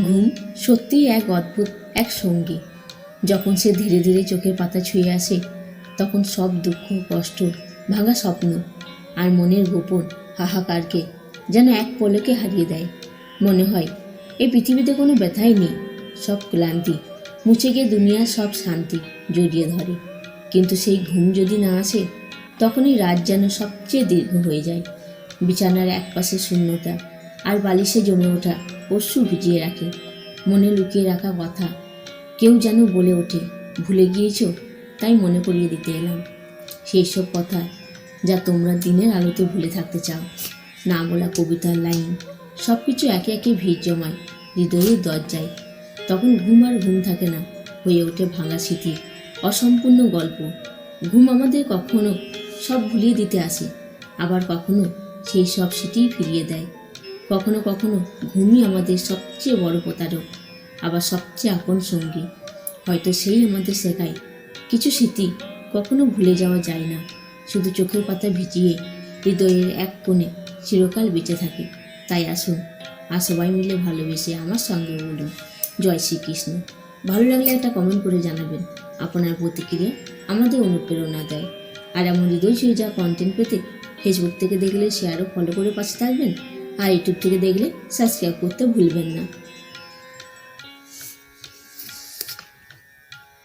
ঘুম সত্যিই এক অদ্ভুত এক সঙ্গী। যখন সে ধীরে ধীরে চোখের পাতা ছুঁয়ে আসে, তখন সব দুঃখ, কষ্ট, ভাঙা স্বপ্ন আর মনের গোপন হাহাকারকে যেন এক পলকে হারিয়ে দেয়। মনে হয় এই পৃথিবীতে কোনো ব্যথাই নেই, সব ক্লান্তি মুছে গিয়ে দুনিয়ার সব শান্তি জড়িয়ে ধরে। কিন্তু সেই ঘুম যদি না আসে, তখনই রাত যেন সবচেয়ে দীর্ঘ হয়ে যায়। বিছানার একপাশে শূন্যতা আর বালিশে জমে ওঠা অশ্রু ভিজিয়ে রাখে। মনে লুকিয়ে রাখা কথা কেউ যেন বলে ওঠে, ভুলে গিয়েছ, তাই মনে করিয়ে দিতে এলাম। সেই সব কথা যা তোমরা দিনের আলোতে ভুলে থাকতে চাও। না বলা কবিতার লাইন, সব কিছু একে একে ভিড় জমায় হৃদয়ের দরজায়। তখন ঘুম আর ঘুম থাকে না, হয়ে ওঠে ভাঙা স্মৃতি, অসম্পূর্ণ গল্প। ঘুম আমাদের কখনো সব ভুলিয়ে দিতে আসে, আবার কখনো সেই সব স্মৃতিই ফিরিয়ে দেয়। কখনো কখনো ঘুমই আমাদের সবচেয়ে বড় প্রতারক, আবার সবচেয়ে আপন সঙ্গী। হয়তো সেই আমাদের শেখায় কিছু স্মৃতি কখনো ভুলে যাওয়া যায় না, শুধু চোখের পাতা ভিজিয়ে হৃদয়ের এক কোণে চিরকাল বেঁচে থাকে। তাই আসুন, আর সবাই মিলে ভালোবেসে আমার সঙ্গে বলুন, জয় শ্রীকৃষ্ণ। ভালো লাগলে একটা কমেন্ট করে জানাবেন। আপনার প্রতিক্রিয়া আমাদের অনুপ্রেরণা দেয়। আর এমন হৃদয় ছুঁয়ে যাওয়া কন্টেন্ট পেতে ফেসবুক থেকে দেখলে শেয়ার ও ফলো করে পাশে থাকবেন, আর ইউটিউব থেকে দেখলে সাবস্ক্রাইব করতে ভুলবেন না।